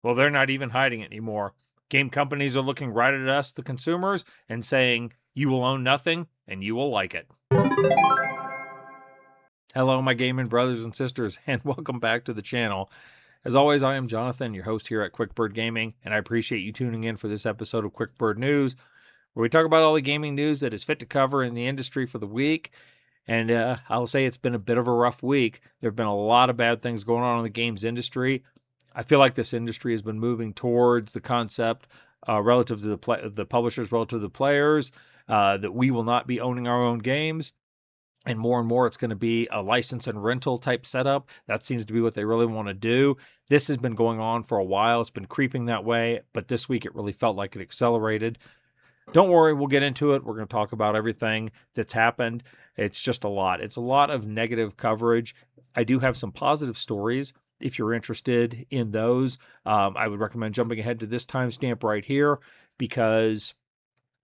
Well, they're not even hiding it anymore. Game companies are looking right at us, the consumers, and saying, you will own nothing and you will like it. Hello, my gaming brothers and sisters, and welcome back to the channel. As always, I am Jonathan, your host here at QuickBird Gaming, and I appreciate you tuning in for this episode of QuickBird News, where we talk about all the gaming news that is fit to cover in the industry for the week. And I'll say it's been a bit of a rough week. There have been a lot of bad things going on in the games industry. I feel like this industry has been moving towards the concept relative to the publishers, relative to the players, that we will not be owning our own games. And more, it's going to be a license and rental type setup. That seems to be what they really want to do. This has been going on for a while. It's been creeping that way, but this week it really felt like it accelerated. Don't worry, we'll get into it. We're going to talk about everything that's happened. It's just a lot. It's a lot of negative coverage. I do have some positive stories. If you're interested in those, I would recommend jumping ahead to this timestamp right here, because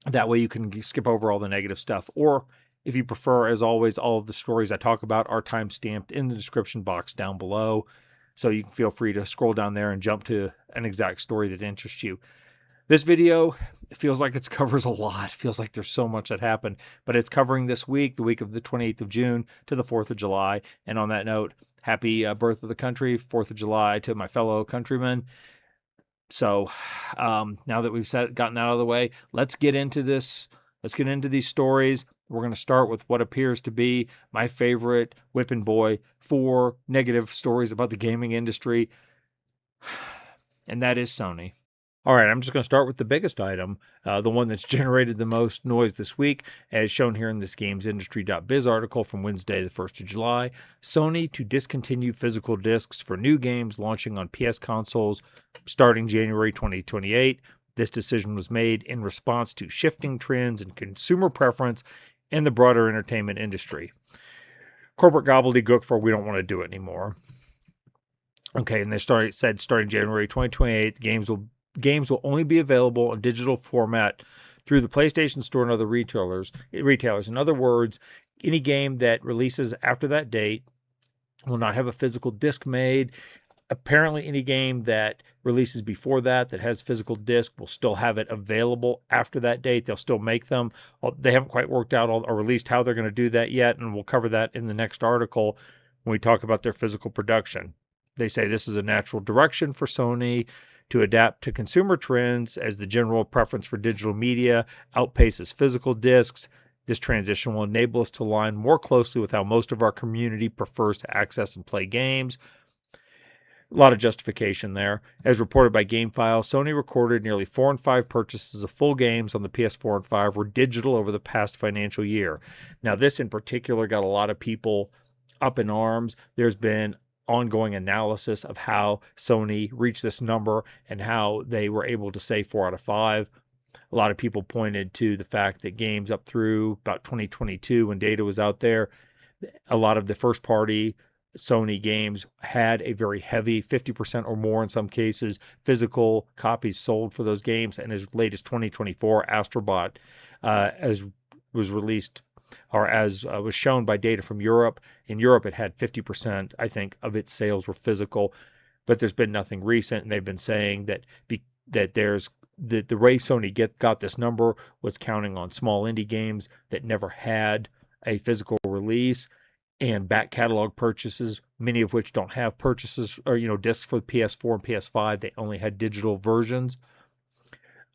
that way you can skip over all the negative stuff. Or if you prefer, as always, all of the stories I talk about are timestamped in the description box down below. So you can feel free to scroll down there and jump to an exact story that interests you. This video feels like it covers a lot. It feels like there's so much that happened, but it's covering this week, the week of the 28th of June to the 4th of July. And on that note, happy birth of the country, 4th of July to my fellow countrymen. So now that we've gotten out of the way, let's get into this. Let's get into these stories. We're going to start with what appears to be my favorite whipping boy for negative stories about the gaming industry, and that is Sony. All right, I'm just going to start with the biggest item, the one that's generated the most noise this week, as shown here in this gamesindustry.biz article from Wednesday, the 1st of July. Sony to discontinue physical discs for new games launching on PS consoles starting January 2028. This decision was made in response to shifting trends and consumer preference in the broader entertainment industry. Corporate gobbledygook for we don't want to do it anymore. Okay, and they said starting January 2028, games will only be available in digital format through the PlayStation Store and other retailers. In other words, any game that releases after that date will not have a physical disc made. Apparently, any game that releases before that has physical disc will still have it available after that date. They'll still make them. They haven't quite worked out or released how they're going to do that yet, and we'll cover that in the next article when we talk about their physical production. They say this is a natural direction for Sony to adapt to consumer trends as the general preference for digital media outpaces physical discs. This transition will enable us to align more closely with how most of our community prefers to access and play games. A lot of justification there. As reported by GameFile, Sony recorded nearly 4 in 5 purchases of full games on the PS4 and 5 were digital over the past financial year. Now, this in particular got a lot of people up in arms. There's been ongoing analysis of how Sony reached this number and how they were able to say 4 out of 5. A lot of people pointed to the fact that games up through about 2022, when data was out there, a lot of the first party Sony games had a very heavy 50% or more in some cases physical copies sold for those games. And as late as 2024, Astrobot, as was released or as was shown by data from Europe. In Europe, it had 50%, I think, of its sales were physical, but there's been nothing recent. And they've been saying that the way Sony got this number was counting on small indie games that never had a physical release and back catalog purchases, many of which don't have purchases or, discs for the PS4 and PS5. They only had digital versions.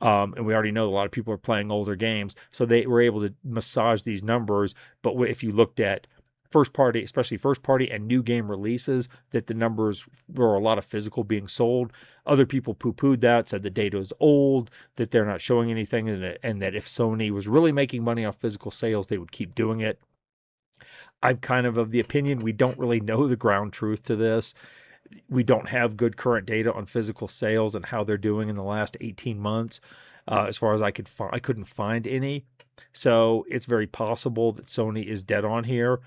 And we already know a lot of people are playing older games, so they were able to massage these numbers. But if you looked at first party, especially first party and new game releases, that the numbers were a lot of physical being sold. Other people poo-pooed that, said the data is old, that they're not showing anything, and that if Sony was really making money off physical sales, they would keep doing it. I'm kind of the opinion we don't really know the ground truth to this. We don't have good current data on physical sales and how they're doing in the last 18 months. As far as I couldn't find any. So it's very possible that Sony is dead on here.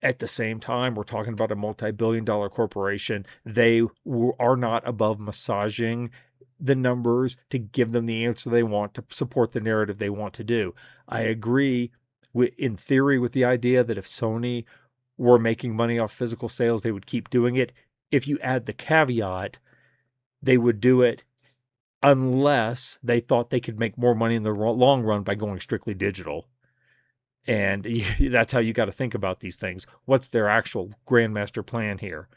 At the same time, we're talking about a multi-billion-dollar corporation. They are not above massaging the numbers to give them the answer they want to support the narrative they want to do. I agree in theory with the idea that if Sony were making money off physical sales, they would keep doing it. If you add the caveat they would do it unless they thought they could make more money in the long run by going strictly digital. And that's how you got to think about these things. What's their actual grandmaster plan here?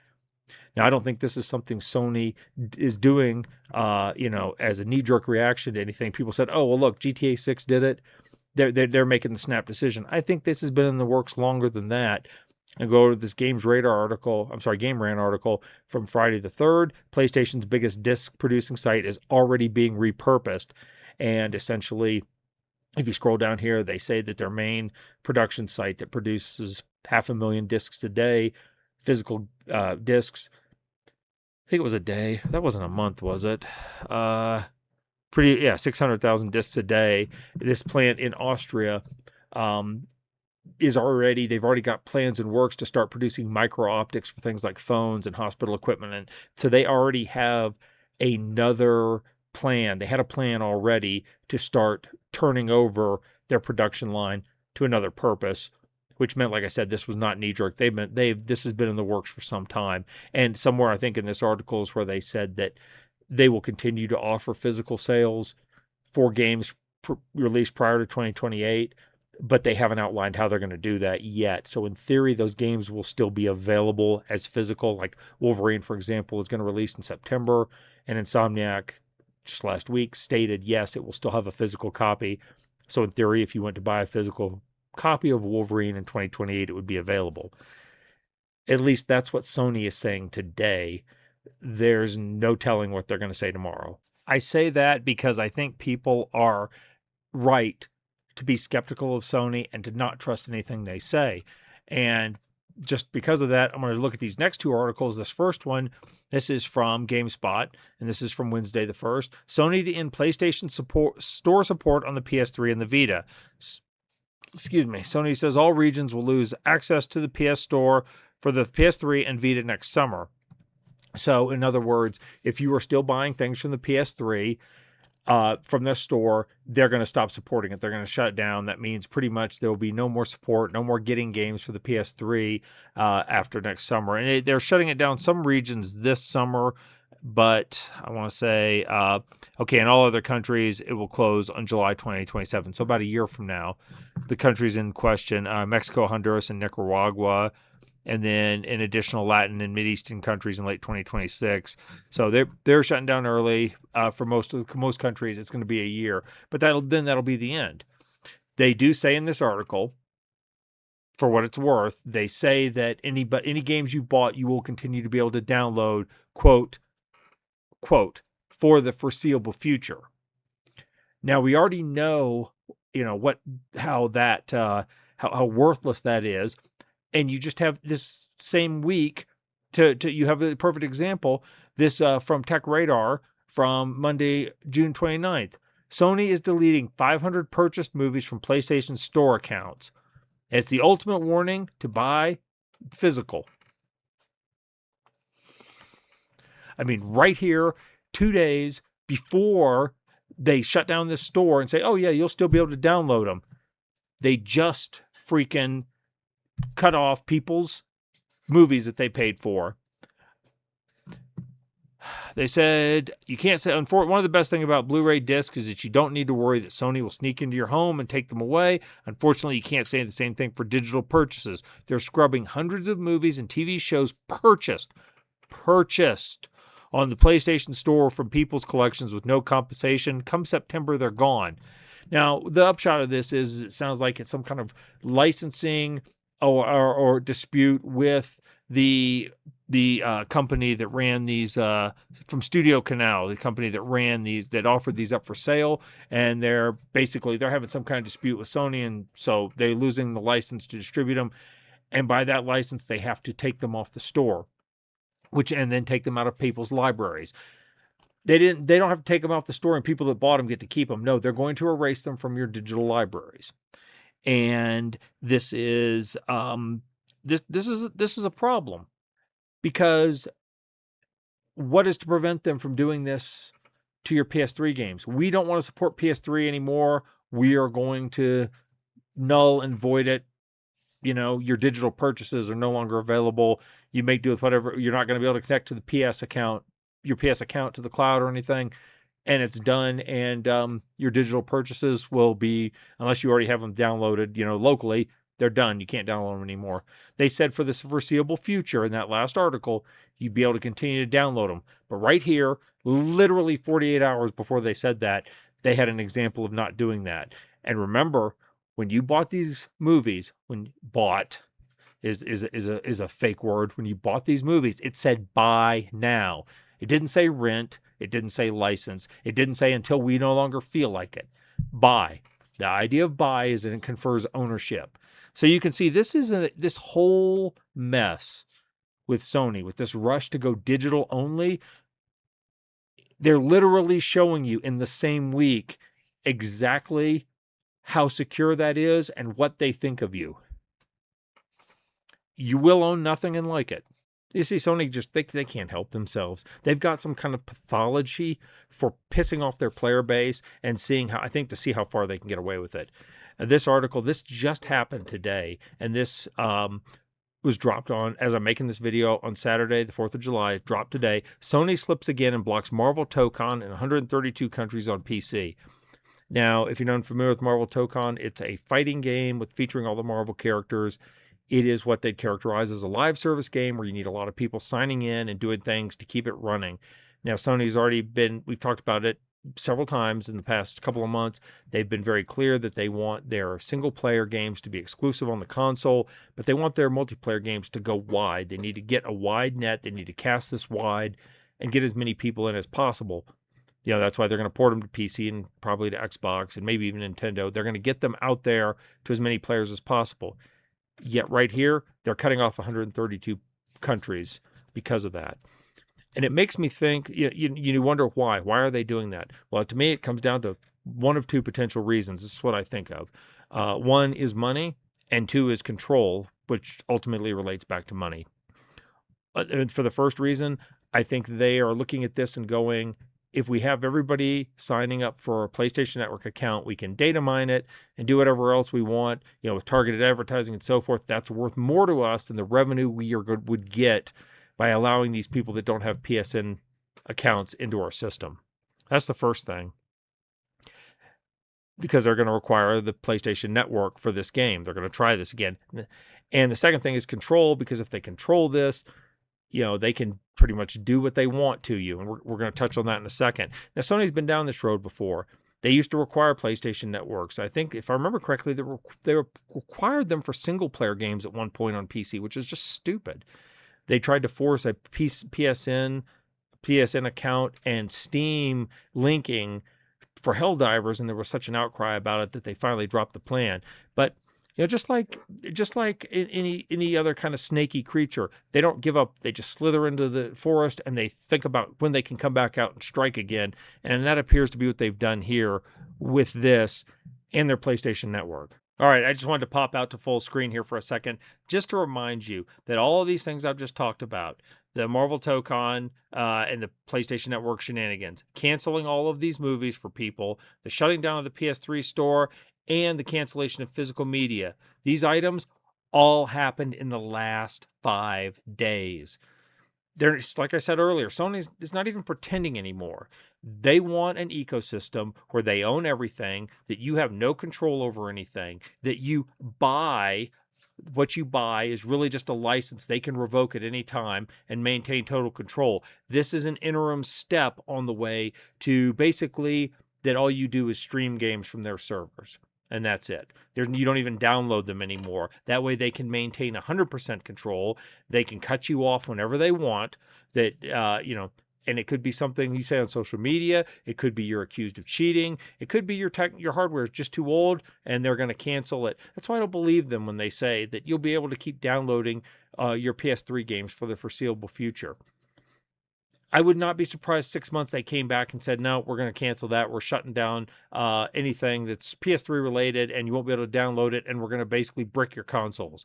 Now, I don't think this is something Sony is doing, as a knee-jerk reaction to anything. People said, "Oh, well, look, GTA 6 did it. They're making the snap decision." I think this has been in the works longer than that. And go to this Game Rant article from Friday the 3rd. PlayStation's biggest disc producing site is already being repurposed. And essentially, if you scroll down here, they say that their main production site that produces 500,000 discs a day, physical discs. I think it was a day. That wasn't a month, was it? 600,000 discs a day. This plant in Austria they've already got plans and works to start producing micro optics for things like phones and hospital equipment. And so they already have another plan. They had a plan already to start turning over their production line to another purpose, which meant, like I said, this was not knee-jerk. This has been in the works for some time. And somewhere, I think in this article is where they said that they will continue to offer physical sales for games released prior to 2028, but they haven't outlined how they're going to do that yet. So in theory, those games will still be available as physical. Like Wolverine, for example, is going to release in September, and Insomniac just last week stated, yes, it will still have a physical copy. So in theory, if you went to buy a physical copy of Wolverine in 2028, it would be available. At least that's what Sony is saying today. There's no telling what they're going to say tomorrow. I say that because I think people are right to be skeptical of Sony and to not trust anything they say. And just because of that, I'm going to look at these next two articles. This first one, this is from GameSpot, and this is from Wednesday the 1st. Sony to end PlayStation store support on the PS3 and the Vita. Sony says all regions will lose access to the PS Store for the PS3 and Vita next summer. So, in other words, if you are still buying things from the PS3 from their store, they're going to stop supporting it. They're going to shut it down. That means pretty much there will be no more support, no more getting games for the PS3 after next summer. And they're shutting it down some regions this summer, but I want to say, in all other countries, it will close on July 2027. So about a year from now, the countries in question, Mexico, Honduras, and Nicaragua, and then in additional Latin and Mideastern countries in late 2026. So they're shutting down early. For most countries, it's going to be a year, but that'll be the end. They do say in this article, for what it's worth, they say that any games you've bought, you will continue to be able to download, quote, for the foreseeable future. Now we already know, how worthless that is. And you just have this same week you have a perfect example. This from Tech Radar from Monday, June 29th. Sony is deleting 500 purchased movies from PlayStation Store accounts. It's the ultimate warning to buy physical. I mean, right here, 2 days before they shut down this store and say, oh yeah, you'll still be able to download them. They just freaking cut off people's movies that they paid for. They said you can't say. One of the best things about Blu-ray discs is that you don't need to worry that Sony will sneak into your home and take them away. Unfortunately, you can't say the same thing for digital purchases. They're scrubbing hundreds of movies and TV shows purchased on the PlayStation Store from people's collections with no compensation. Come September, they're gone. Now, the upshot of this is it sounds like it's some kind of licensing or dispute with the company that ran these from Studio Canal, the company that ran these, that offered these up for sale, and they're having some kind of dispute with Sony, and so they're losing the license to distribute them, and by that license they have to take them off the store, and then take them out of people's libraries. They don't have to take them off the store and people that bought them get to keep them. No, they're going to erase them from your digital libraries. And this is this is a problem, because what is to prevent them from doing this to your PS3 games? We don't want to support PS3 anymore. We are going to null and void it. Your digital purchases are no longer available. You make do with whatever. You're not going to be able to connect to the PS account. your PS account to the cloud or anything, and it's done. And your digital purchases will be, unless you already have them downloaded, locally, they're done. You can't download them anymore. They said for the foreseeable future in that last article, you'd be able to continue to download them. But right here, literally 48 hours before they said that, they had an example of not doing that. And remember, when you bought these movies, when bought is a fake word. When you bought these movies, it said buy now. It didn't say rent. It didn't say license. It didn't say until we no longer feel like it. Buy. The idea of buy is that it confers ownership. So you can see this whole mess with Sony, with this rush to go digital only. They're literally showing you in the same week exactly how secure that is and what they think of you. You will own nothing and like it. You see, Sony just, they can't help themselves. They've got some kind of pathology for pissing off their player base and to see how far they can get away with it. This article, this just happened today, and this was dropped on, as I'm making this video on Saturday, the 4th of July, dropped today. Sony slips again and blocks Marvel Tokon in 132 countries on PC. Now, if you're not familiar with Marvel Tokon, it's a fighting game featuring all the Marvel characters. It is what they'd characterize as a live service game where you need a lot of people signing in and doing things to keep it running. Now, Sony's we've talked about it several times in the past couple of months. They've been very clear that they want their single-player games to be exclusive on the console, but they want their multiplayer games to go wide. They need to get a wide net. They need to cast this wide and get as many people in as possible. That's why they're going to port them to PC and probably to Xbox and maybe even Nintendo. They're going to get them out there to as many players as possible. Yet right here, they're cutting off 132 countries because of that. And it makes me think, you wonder why. Why are they doing that? Well, to me, it comes down to one of two potential reasons. This is what I think of. One is money, and two is control, which ultimately relates back to money. And for the first reason, I think they are looking at this and going, if we have everybody signing up for a PlayStation Network account, we can data mine it and do whatever else we want, with targeted advertising and so forth. That's worth more to us than the revenue we would get by allowing these people that don't have PSN accounts into our system. That's the first thing. Because they're going to require the PlayStation Network for this game. They're going to try this again. And the second thing is control, because if they control this, they can pretty much do what they want to you. And we're going to touch on that in a second. Now, Sony's been down this road before. They used to require PlayStation networks. I think, if I remember correctly, they required them for single-player games at one point on PC, which is just stupid. They tried to force a PSN account and Steam linking for Helldivers, and there was such an outcry about it that they finally dropped the plan. But just like any other kind of snaky creature, they don't give up. They just slither into the forest and they think about when they can come back out and strike again. And that appears to be what they've done here with this and their PlayStation Network. All right, I just wanted to pop out to full screen here for a second, just to remind you that all of these things I've just talked about, the Marvel Tokon and the PlayStation Network shenanigans, canceling all of these movies for people, the shutting down of the PS3 store, and the cancellation of physical media. These items all happened in the last 5 days. Like I said earlier, Sony is not even pretending anymore. They want an ecosystem where they own everything, that you have no control over anything, that you buy. What you buy is really just a license. They can revoke at any time and maintain total control. This is an interim step on the way to basically that all you do is stream games from their servers. And that's it. You don't even download them anymore. That way they can maintain 100% control. They can cut you off whenever they want. And it could be something you say on social media. It could be you're accused of cheating. It could be your hardware is just too old and they're going to cancel it. That's why I don't believe them when they say that you'll be able to keep downloading your PS3 games for the foreseeable future. I would not be surprised 6 months they came back and said, no, we're going to cancel that. We're shutting down anything that's PS3 related and you won't be able to download it. And we're going to basically brick your consoles.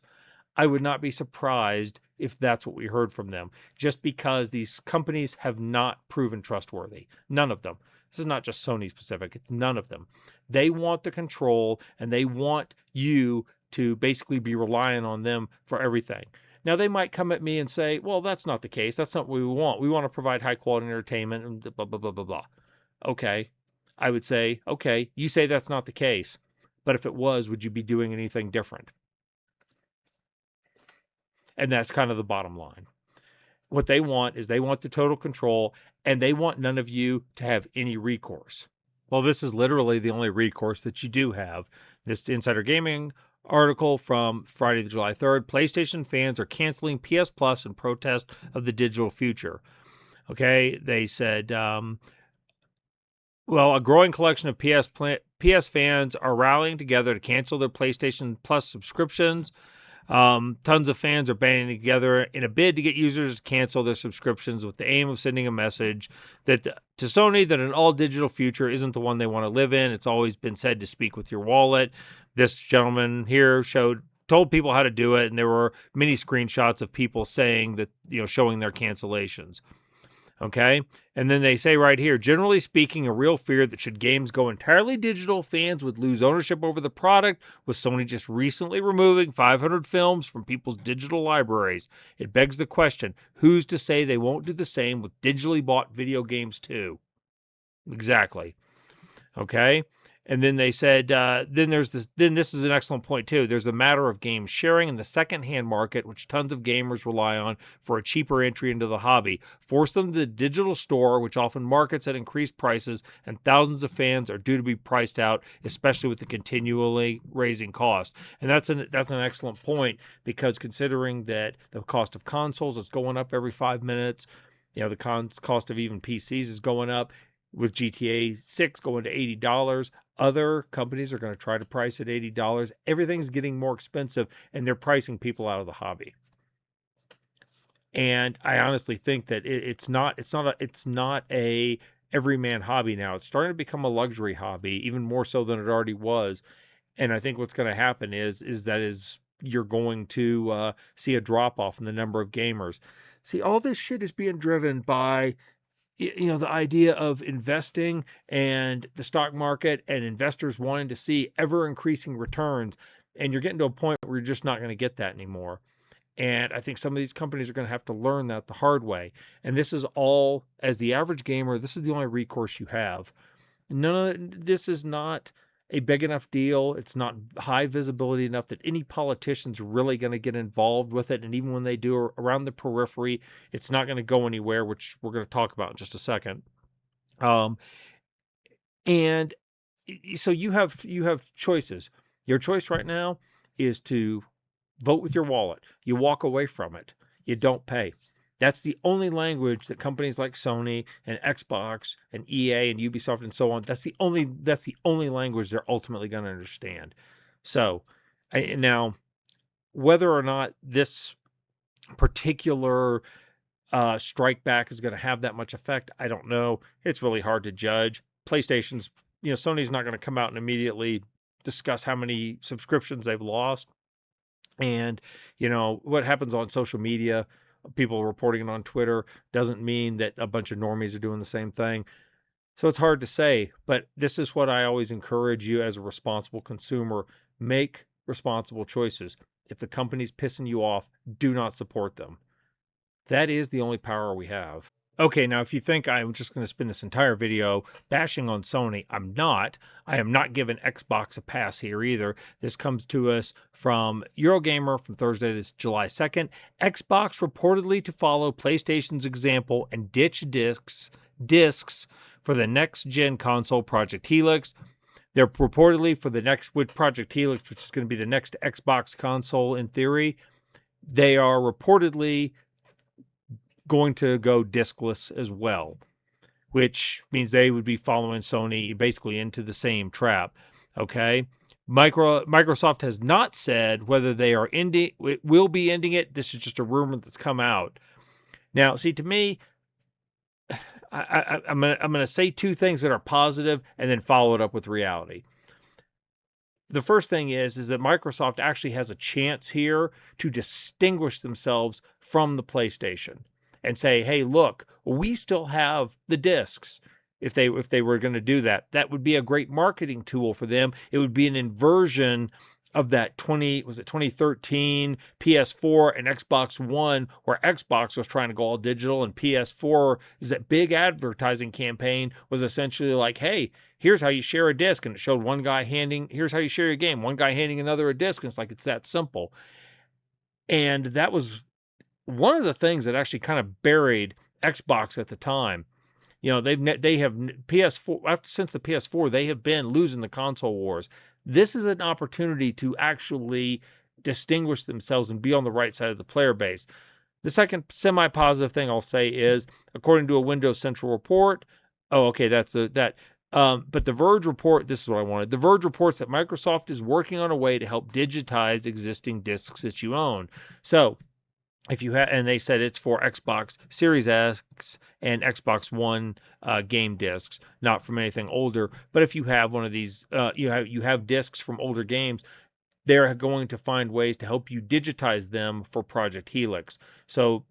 I would not be surprised if that's what we heard from them, just because these companies have not proven trustworthy. None of them. This is not just Sony specific. It's none of them. They want the control and they want you to basically be relying on them for everything. Now, they might come at me and say, well, that's not the case. That's not what we want. We want to provide high quality entertainment and blah, blah, blah, blah, blah. Okay. I would say, okay, you say that's not the case. But if it was, would you be doing anything different? And that's kind of the bottom line. What they want is they want the total control, and they want none of you to have any recourse. Well, this is literally the only recourse that you do have. This Insider Gaming article from Friday, July 3rd, PlayStation fans are canceling PS Plus in protest of the digital future. Okay, they said, well, a growing collection of PS fans are rallying together to cancel their PlayStation Plus subscriptions. Tons of fans are banding together in a bid to get users to cancel their subscriptions with the aim of sending a message that to Sony that an all-digital future isn't the one they want to live in. It's always been said to speak with your wallet. This gentleman here told people how to do it, and there were many screenshots of people saying that, showing their cancellations. Okay. And then they say right here, generally speaking, a real fear that should games go entirely digital, fans would lose ownership over the product, with Sony just recently removing 500 films from people's digital libraries. It begs the question, who's to say they won't do the same with digitally bought video games too? Exactly. Okay. And then they said, then this is an excellent point too. There's a matter of game sharing in the secondhand market, which tons of gamers rely on for a cheaper entry into the hobby. Force them to the digital store, which often markets at increased prices, and thousands of fans are due to be priced out, especially with the continually raising cost. And that's an excellent point, because considering that the cost of consoles is going up every 5 minutes, the cost of even PCs is going up. With GTA 6 going to $80, other companies are going to try to price at $80. Everything's getting more expensive, and they're pricing people out of the hobby. And I honestly think that it's not a everyman hobby now. It's starting to become a luxury hobby, even more so than it already was. And I think what's going to happen is you're going to see a drop off in the number of gamers. See, all this shit is being driven by the idea of investing and the stock market and investors wanting to see ever increasing returns. And you're getting to a point where you're just not going to get that anymore. And I think some of these companies are going to have to learn that the hard way. And this is all, as the average gamer, this is the only recourse you have. This is not a big enough deal. It's not high visibility enough that any politician's really going to get involved with it. And even when they do around the periphery, it's not going to go anywhere, which we're going to talk about in just a second. And so you have choices. Your choice right now is to vote with your wallet. You walk away from it. You don't pay. That's the only language that companies like Sony and Xbox and EA and Ubisoft and so on, that's the only language they're ultimately going to understand. So now, whether or not this particular strike back is going to have that much effect, I don't know. It's really hard to judge. PlayStation's, Sony's not going to come out and immediately discuss how many subscriptions they've lost. And, what happens on social media, people reporting it on Twitter, doesn't mean that a bunch of normies are doing the same thing. So it's hard to say, but this is what I always encourage you as a responsible consumer. Make responsible choices. If the company's pissing you off, do not support them. That is the only power we have. Okay, now if you think I'm just going to spend this entire video bashing on Sony, I'm not. I am not giving Xbox a pass here either. This comes to us from Eurogamer from Thursday, this July 2nd. Xbox reportedly to follow PlayStation's example and ditch discs for the next-gen console Project Helix. They're reportedly for the next with Project Helix, which is going to be the next Xbox console in theory. They are reportedly going to go discless as well, which means they would be following Sony basically into the same trap. Okay. Microsoft has not said whether they will be ending it. This is just a rumor that's come out. Now, see, to me, I'm gonna say two things that are positive and then follow it up with reality. The first thing is that Microsoft actually has a chance here to distinguish themselves from the PlayStation and say, hey, look, we still have the discs. If they were going to do that, that would be a great marketing tool for them. It would be an inversion of that 2013 PS4 and Xbox One, where Xbox was trying to go all digital, and PS4 is that big advertising campaign was essentially like, hey, here's how you share a disc, and it showed one guy here's how you share your game, one guy handing another a disc, and it's like, it's that simple. And that was one of the things that actually kind of buried Xbox at the time. You know, they have PS4 since the PS4, they have been losing the console wars. This is an opportunity to actually distinguish themselves and be on the right side of the player base. The second semi-positive thing I'll say is, according to a Windows Central report, but the Verge report, this is what I wanted. The Verge reports that Microsoft is working on a way to help digitize existing discs that you own. So, if you have, and they said it's for Xbox Series X and Xbox One game discs, not from anything older. But if you have one of these, you have discs from older games, they're going to find ways to help you digitize them for Project Helix. So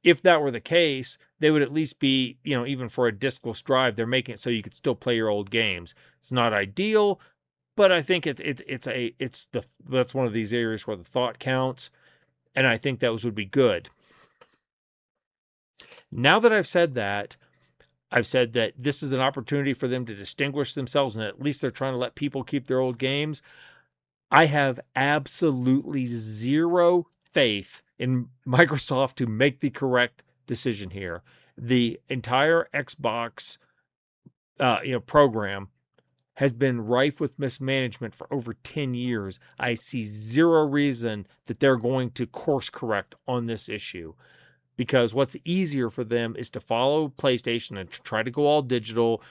if that were the case, they would at least be, even for a diskless drive, they're making it so you could still play your old games. It's not ideal, but I think that's one of these areas where the thought counts. And I think those would be good. Now that I've said that this is an opportunity for them to distinguish themselves, and at least they're trying to let people keep their old games. I have absolutely zero faith in Microsoft to make the correct decision here. The entire Xbox program has been rife with mismanagement for over 10 years. I see zero reason that they're going to course correct on this issue, because what's easier for them is to follow PlayStation and to try to go all digital,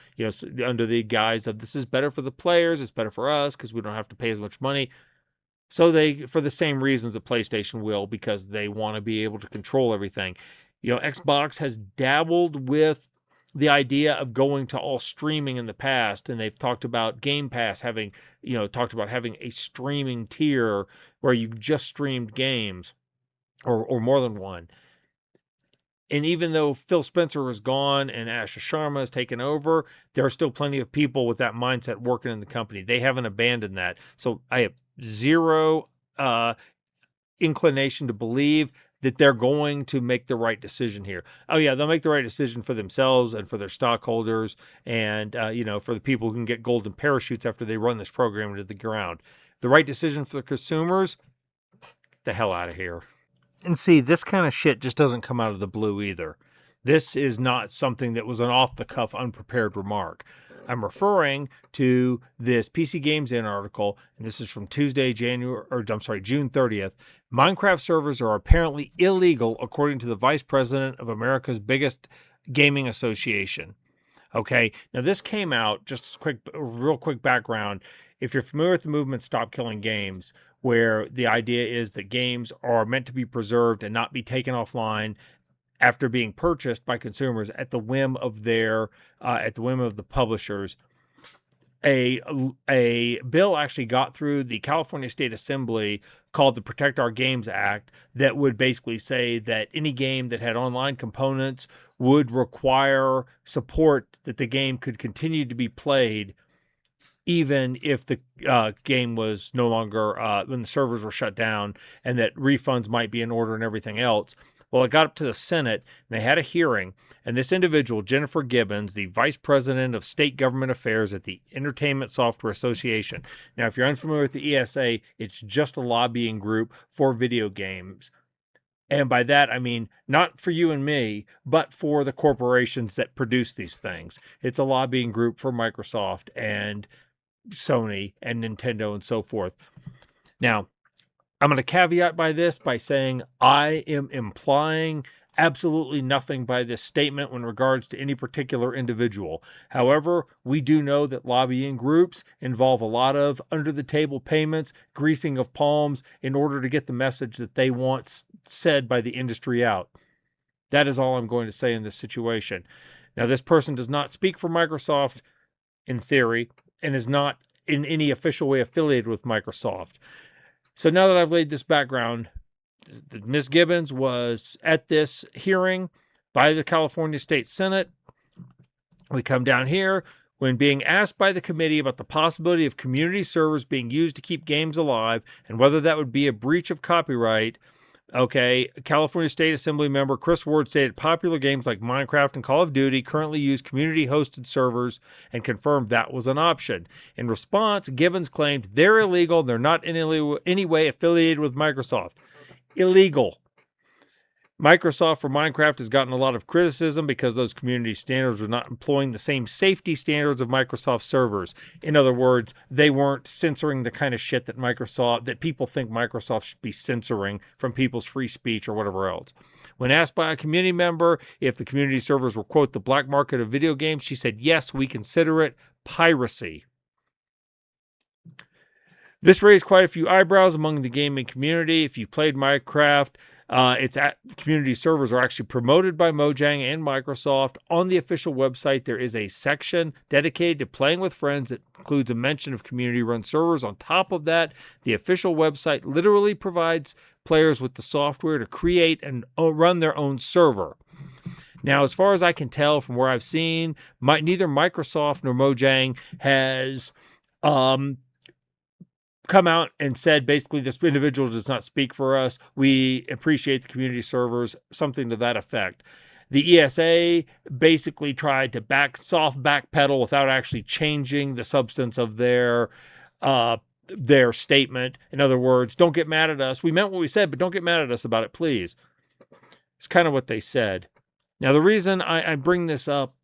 under the guise of, this is better for the players, it's better for us because we don't have to pay as much money. So for the same reasons that PlayStation will, because they want to be able to control everything. Xbox has dabbled with the idea of going to all streaming in the past, and they've talked about Game Pass having a streaming tier where you just streamed games, or more than one. And even though Phil Spencer is gone and Asha Sharma has taken over, there are still plenty of people with that mindset working in the company. They haven't abandoned that. So I have zero inclination to believe that they're going to make the right decision here. Oh yeah, they'll make the right decision for themselves and for their stockholders, and for the people who can get golden parachutes after they run this program into the ground. The right decision for the consumers, get the hell out of here. And see, this kind of shit just doesn't come out of the blue either. This is not something that was an off-the-cuff, unprepared remark. I'm referring to this PC Games In article, and this is from June 30th. Minecraft servers are apparently illegal, according to the vice president of America's biggest gaming association. Okay, now this came out, just real quick background. If you're familiar with the movement Stop Killing Games, where the idea is that games are meant to be preserved and not be taken offline after being purchased by consumers at the whim of the publishers. A bill actually got through the California State Assembly called the Protect Our Games Act that would basically say that any game that had online components would require support that the game could continue to be played even if the game was no longer, when the servers were shut down, and that refunds might be in order and everything else. Well, it got up to the Senate, and they had a hearing, and this individual, Jennifer Gibbons, the Vice President of State Government Affairs at the Entertainment Software Association. Now, if you're unfamiliar with the ESA, it's just a lobbying group for video games. And by that, I mean, not for you and me, but for the corporations that produce these things. It's a lobbying group for Microsoft and Sony and Nintendo and so forth. Now, I'm going to caveat by saying I am implying absolutely nothing by this statement in regards to any particular individual. However, we do know that lobbying groups involve a lot of under-the-table payments, greasing of palms in order to get the message that they want said by the industry out. That is all I'm going to say in this situation. Now, this person does not speak for Microsoft in theory, and is not in any official way affiliated with Microsoft. So now that I've laid this background, Ms. Gibbons was at this hearing by the California State Senate. We come down here. When being asked by the committee about the possibility of community servers being used to keep games alive and whether that would be a breach of copyright, California State Assembly member Chris Ward stated popular games like Minecraft and Call of Duty currently use community-hosted servers and confirmed that was an option. In response, Gibbons claimed they're illegal. They're not in any way affiliated with Microsoft. Illegal. Microsoft for Minecraft has gotten a lot of criticism because those community standards are not employing the same safety standards of Microsoft servers. In other words, they weren't censoring the kind of shit that people think Microsoft should be censoring from people's free speech or whatever else. When asked by a community member if the community servers were, quote, the black market of video games, she said, yes, we consider it piracy. This raised quite a few eyebrows among the gaming community. If you played Minecraft, community servers are actually promoted by Mojang and Microsoft. On the official website, there is a section dedicated to playing with friends that includes a mention of community-run servers. On top of that, the official website literally provides players with the software to create and run their own server. Now, as far as I can tell from where I've seen, neither Microsoft nor Mojang has come out and said basically this individual does not speak for us. We appreciate the community servers, something to that effect. The ESA basically tried to soft backpedal without actually changing the substance of their statement. In other words, don't get mad at us. We meant what we said, but don't get mad at us about it, please. It's kind of what they said. Now, the reason I bring this up,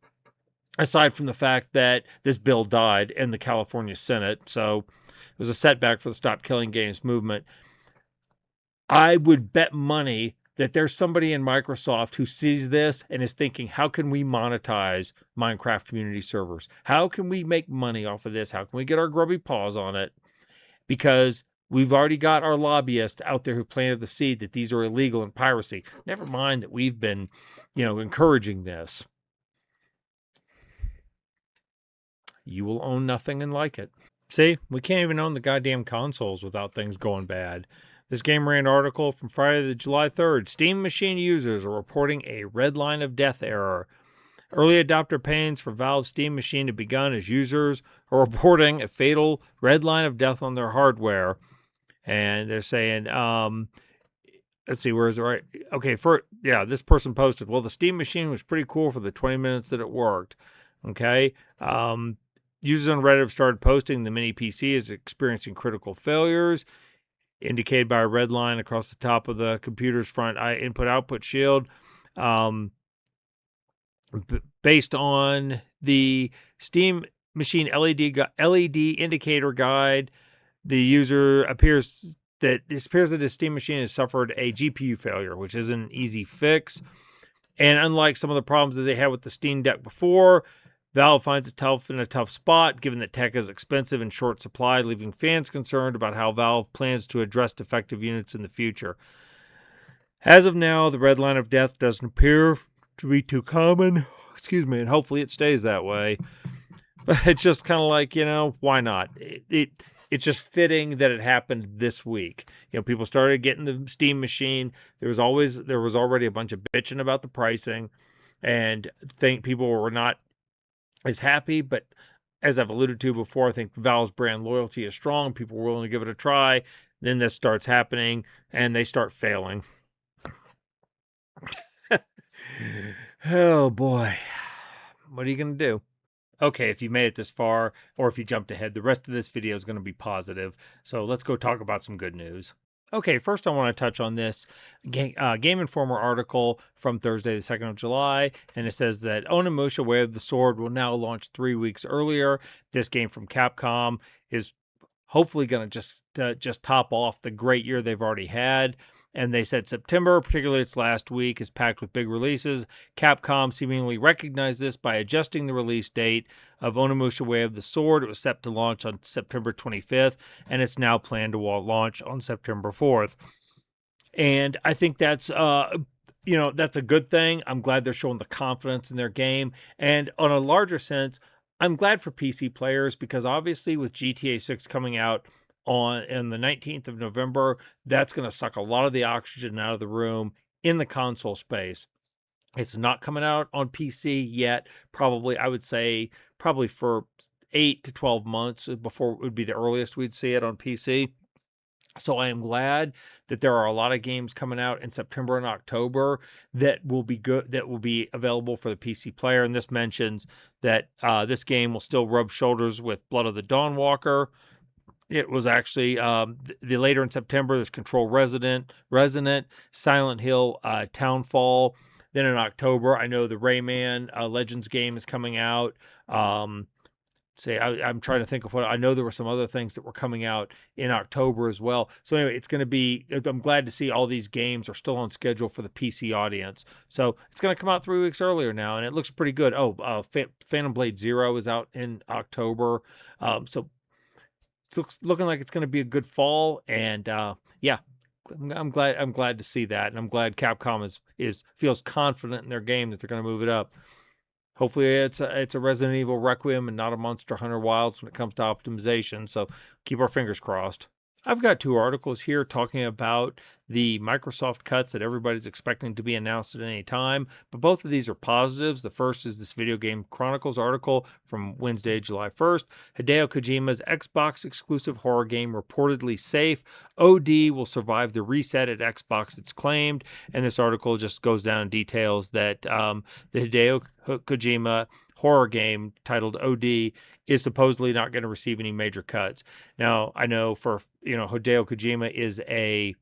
aside from the fact that this bill died in the California Senate, so it was a setback for the Stop Killing Games movement, I would bet money that there's somebody in Microsoft who sees this and is thinking, how can we monetize Minecraft community servers? How can we make money off of this? How can we get our grubby paws on it? Because we've already got our lobbyists out there who planted the seed that these are illegal and piracy. Never mind that we've been, encouraging this. You will own nothing and like it. See, we can't even own the goddamn consoles without things going bad. This Game Rant article from Friday, July 3rd. Steam Machine users are reporting a red line of death error. Early adopter pains for Valve's Steam Machine have begun as users are reporting a fatal red line of death on their hardware. And they're saying, let's see, where is it right? Okay, this person posted, well, the Steam Machine was pretty cool for the 20 minutes that it worked. Okay. Users on Reddit have started posting the mini PC is experiencing critical failures, indicated by a red line across the top of the computer's front input-output shield. Based on the Steam Machine LED indicator guide, it appears that his Steam Machine has suffered a GPU failure, which isn't an easy fix. And unlike some of the problems that they had with the Steam Deck before, Valve finds itself in a tough spot, given that tech is expensive and short supply, leaving fans concerned about how Valve plans to address defective units in the future. As of now, the red line of death doesn't appear to be too common. And hopefully it stays that way. But it's just kind of like, why not? It's just fitting that it happened this week. People started getting the Steam Machine. There was already a bunch of bitching about the pricing, and people were not as happy, but as I've alluded to before, I think Valve's brand loyalty is strong. People are willing to give it a try. Then this starts happening, and they start failing. Oh, boy. What are you going to do? Okay, if you made it this far, or if you jumped ahead, the rest of this video is going to be positive. So let's go talk about some good news. Okay, first I want to touch on this Game Informer article from Thursday, the 2nd of July, and it says that Onimusha Way of the Sword will now launch 3 weeks earlier. This game from Capcom is hopefully going to just top off the great year they've already had. And they said September, particularly its last week, is packed with big releases. Capcom seemingly recognized this by adjusting the release date of Onimusha Way of the Sword. It was set to launch on September 25th, and it's now planned to launch on September 4th. And I think that's that's a good thing. I'm glad they're showing the confidence in their game. And on a larger sense, I'm glad for PC players because obviously with GTA 6 coming out on the 19th of November, that's going to suck a lot of the oxygen out of the room in the console space. It's not coming out on PC yet. Probably, I would say, probably for 8 to 12 months before it would be the earliest we'd see it on PC. So I am glad that there are a lot of games coming out in September and October that will be good, that will be available for the PC player. And this mentions that this game will still rub shoulders with Blood of the Dawnwalker. It was actually the later in September. There's Control Resonant, Silent Hill, Townfall. Then in October, I know the Rayman Legends game is coming out. I'm trying to think of what I know. There were some other things that were coming out in October as well. So anyway, it's going to be. I'm glad to see all these games are still on schedule for the PC audience. So it's going to come out 3 weeks earlier now, and it looks pretty good. Phantom Blade Zero is out in October. So it's looking like it's going to be a good fall, and yeah, I'm glad to see that, and I'm glad Capcom is feels confident in their game that they're going to move it up. Hopefully, it's a Resident Evil Requiem and not a Monster Hunter Wilds when it comes to optimization. So keep our fingers crossed. I've got 2 articles here talking about the Microsoft cuts that everybody's expecting to be announced at any time, but both of these are positives. The first is this Video Game Chronicles article from Wednesday, July 1st. Hideo Kojima's Xbox exclusive horror game reportedly safe. OD will survive the reset at Xbox, it's claimed. And this article just goes down and details that the Hideo Kojima horror game titled OD is supposedly not going to receive any major cuts. Now, I know Hideo Kojima is a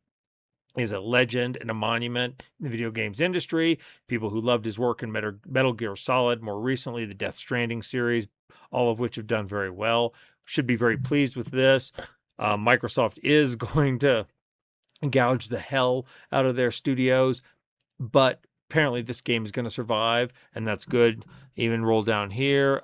legend and a monument in the video games industry. People who loved his work in Metal Gear Solid, more recently the Death Stranding series, all of which have done very well. Should be very pleased with this. Microsoft is going to gouge the hell out of their studios, but apparently this game is going to survive, and that's good. Even roll down here,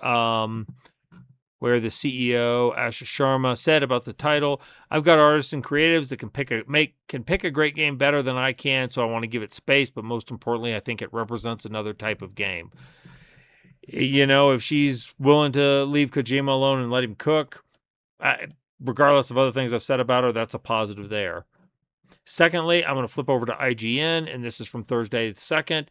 where the CEO Asher Sharma said about the title, "I've got artists and creatives that can pick a great game better than I can, so I want to give it space. But most importantly, I think it represents another type of game." If she's willing to leave Kojima alone and let him cook, regardless of other things I've said about her, that's a positive there. Secondly, I'm going to flip over to IGN, and this is from Thursday the 2nd.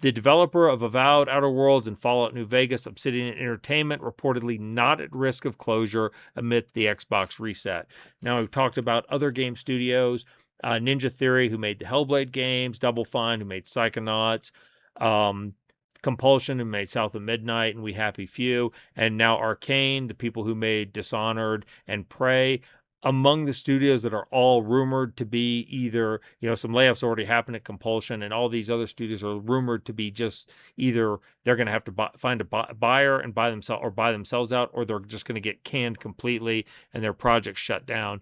The developer of Avowed, Outer Worlds, and Fallout New Vegas, Obsidian Entertainment, reportedly not at risk of closure amid the Xbox reset. Now, we've talked about other game studios, Ninja Theory, who made the Hellblade games, Double Fine, who made Psychonauts, Compulsion, who made South of Midnight, and We Happy Few, and now Arcane, the people who made Dishonored and Prey. Among the studios that are all rumored to be either, some layoffs already happened at Compulsion, and all these other studios are rumored to be just either they're going to have to find a buyer and buy themselves out, or they're just going to get canned completely and their projects shut down.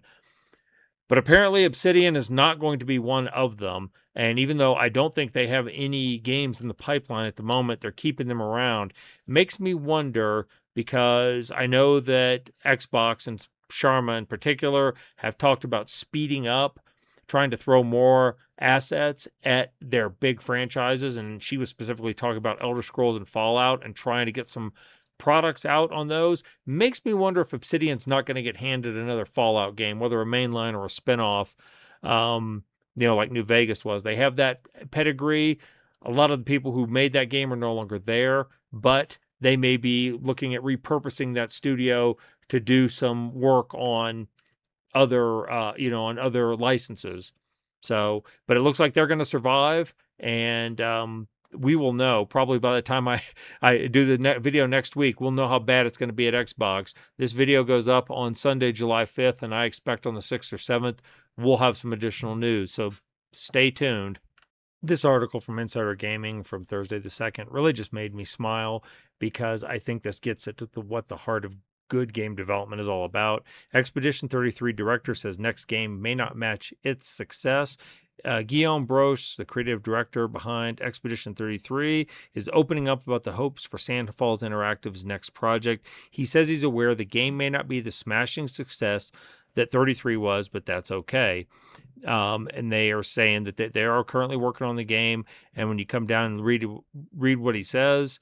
But apparently Obsidian is not going to be one of them. And even though I don't think they have any games in the pipeline at the moment, they're keeping them around. It makes me wonder, because I know that Xbox and Sharma in particular have talked about speeding up, trying to throw more assets at their big franchises. And she was specifically talking about Elder Scrolls and Fallout and trying to get some products out on those. Makes me wonder if Obsidian's not going to get handed another Fallout game, whether a mainline or a spinoff, like New Vegas was. They have that pedigree. A lot of the people who made that game are no longer there, but they may be looking at repurposing that studio to do some work on other, on other licenses. So, but it looks like they're going to survive, and we will know probably by the time I do the video next week. We'll know how bad it's going to be at Xbox. This video goes up on Sunday, July 5th, and I expect on the 6th or 7th, we'll have some additional news. So stay tuned. This article from Insider Gaming from Thursday the 2nd really just made me smile, because I think this gets at what the heart of good game development is all about. Expedition 33 director says next game may not match its success. Guillaume Broche, the creative director behind Expedition 33, is opening up about the hopes for Sand Falls Interactive's next project. He says he's aware the game may not be the smashing success that 33 was, but that's okay. And they are saying that they are currently working on the game. And when you come down and read what he says,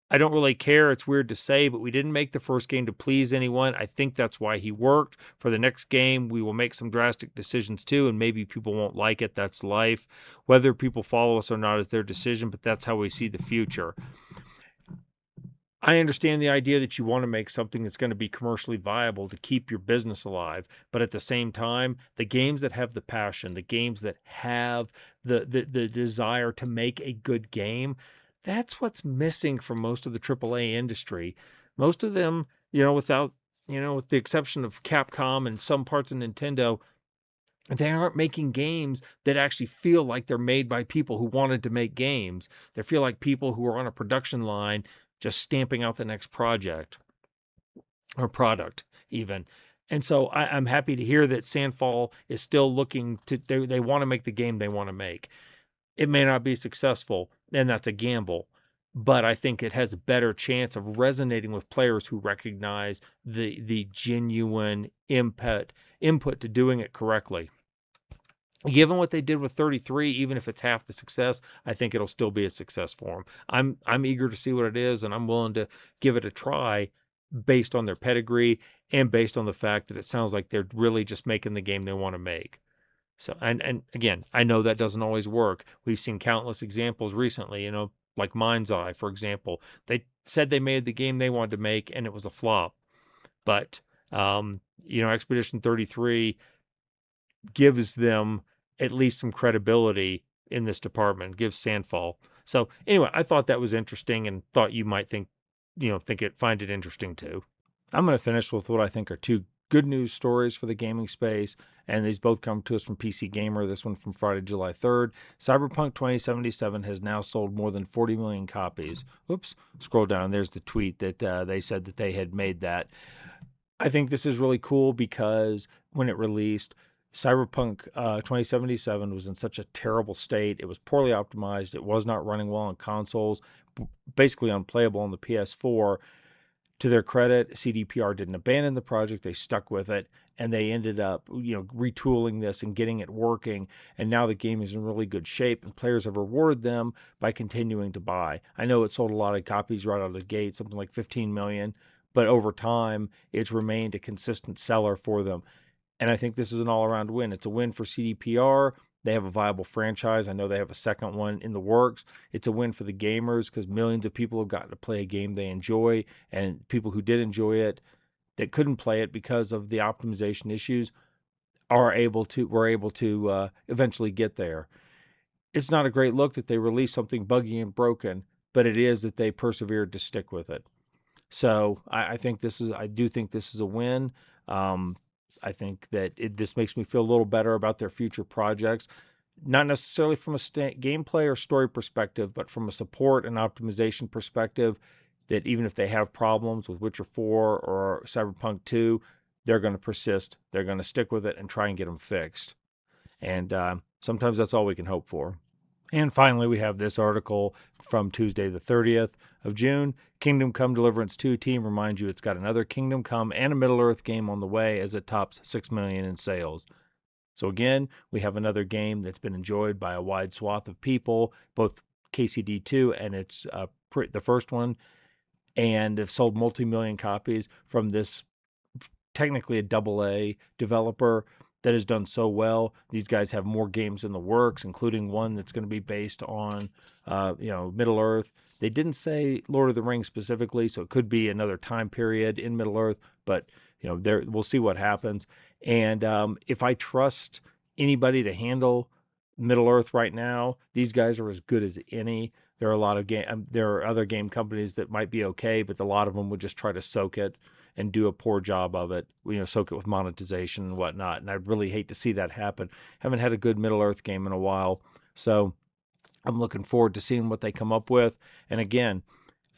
I don't really care. It's weird to say, but we didn't make the first game to please anyone. I think that's why he worked. For the next game, we will make some drastic decisions too, and maybe people won't like it. That's life. Whether people follow us or not is their decision, but that's how we see the future. I understand the idea that you want to make something that's going to be commercially viable to keep your business alive, but at the same time, the games that have the passion, the games that have the desire to make a good game, that's what's missing from most of the AAA industry. Most of them, without, with the exception of Capcom and some parts of Nintendo, they aren't making games that actually feel like they're made by people who wanted to make games. They feel like people who are on a production line just stamping out the next project or product even. And so I'm happy to hear that Sandfall is still looking to, they want to make the game they want to make. It may not be successful, and that's a gamble, but I think it has a better chance of resonating with players who recognize the genuine input to doing it correctly. Given what they did with 33, even if it's half the success, I think it'll still be a success for them. I'm eager to see what it is, and I'm willing to give it a try based on their pedigree and based on the fact that it sounds like they're really just making the game they want to make. So, and again, I know that doesn't always work. We've seen countless examples recently, like Mind's Eye, for example. They said they made the game they wanted to make, and it was a flop. But, Expedition 33 gives them at least some credibility in this department, gives Sandfall. So anyway, I thought that was interesting and thought you might find it interesting too. I'm going to finish with what I think are two good news stories for the gaming space, and these both come to us from PC Gamer. This one from Friday, July 3rd. Cyberpunk 2077 has now sold more than 40 million copies. Oops, scroll down. There's the tweet that they said that they had made that. I think this is really cool because when it released, Cyberpunk 2077 was in such a terrible state. It was poorly optimized. It was not running well on consoles, basically unplayable on the PS4. To their credit, CDPR didn't abandon the project. They stuck with it, and they ended up, retooling this and getting it working. And now the game is in really good shape, and players have rewarded them by continuing to buy. I know it sold a lot of copies right out of the gate, something like 15 million, but over time, it's remained a consistent seller for them. And I think this is an all-around win. It's a win for CDPR. They have a viable franchise. I know they have a second one in the works. It's a win for the gamers because millions of people have gotten to play a game they enjoy, and people who did enjoy it that couldn't play it because of the optimization issues were able to eventually get there. It's not a great look that they released something buggy and broken, but it is that they persevered to stick with it. So I do think this is a win. I think that this makes me feel a little better about their future projects, not necessarily from a gameplay or story perspective, but from a support and optimization perspective, that even if they have problems with Witcher 4 or Cyberpunk 2, they're going to persist. They're going to stick with it and try and get them fixed. And sometimes that's all we can hope for. And finally, we have this article from Tuesday, the 30th of June. Kingdom Come Deliverance 2 team reminds you it's got another Kingdom Come and a Middle-earth game on the way as it tops 6 million in sales. So again, we have another game that's been enjoyed by a wide swath of people, both KCD2 and it's the first one, and have sold multi-million copies from this technically a AA developer that has done so well. These guys have more games in the works, including one that's going to be based on, Middle-earth. They didn't say Lord of the Rings specifically, so it could be another time period in Middle-earth, but we'll see what happens. And if I trust anybody to handle Middle-earth right now, these guys are as good as any. There are other game companies that might be okay, but a lot of them would just try to soak it and do a poor job of it, soak it with monetization and whatnot. And I'd really hate to see that happen. Haven't had a good Middle-earth game in a while. So I'm looking forward to seeing what they come up with. And again,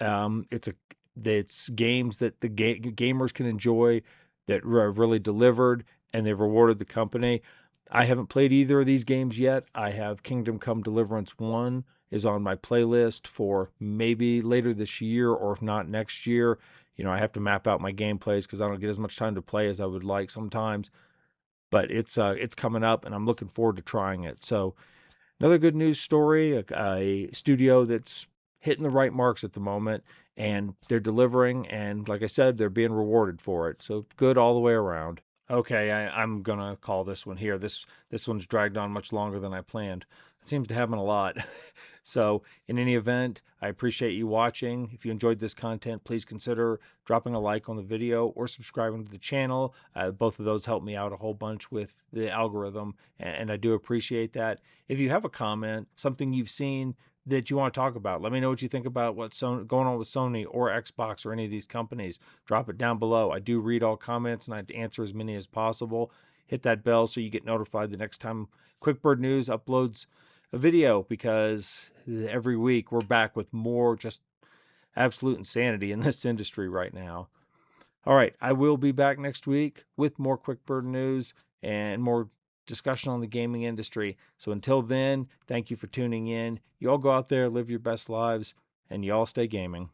it's games that the gamers can enjoy that have really delivered, and they've rewarded the company. I haven't played either of these games yet. I have Kingdom Come Deliverance 1 is on my playlist for maybe later this year, or if not next year. I have to map out my gameplays because I don't get as much time to play as I would like sometimes. But it's coming up, and I'm looking forward to trying it. So another good news story, a studio that's hitting the right marks at the moment, and they're delivering. And like I said, they're being rewarded for it. So good all the way around. Okay, I'm gonna call this one here. This one's dragged on much longer than I planned. It seems to happen a lot. So, in any event, I appreciate you watching. If you enjoyed this content, please consider dropping a like on the video or subscribing to the channel. Both of those help me out a whole bunch with the algorithm, and I do appreciate that. If you have a comment, something you've seen that you want to talk about, let me know what you think about what's going on with Sony or Xbox or any of these companies. Drop it down below. I do read all comments and I answer as many as possible. Hit that bell so you get notified the next time QuickBird News uploads a video, because every week we're back with more just absolute insanity in this industry right now. All right, I will be back next week with more QuickBird News and more discussion on the gaming industry. So until then, thank you for tuning in. You all go out there, live your best lives, and you all stay gaming.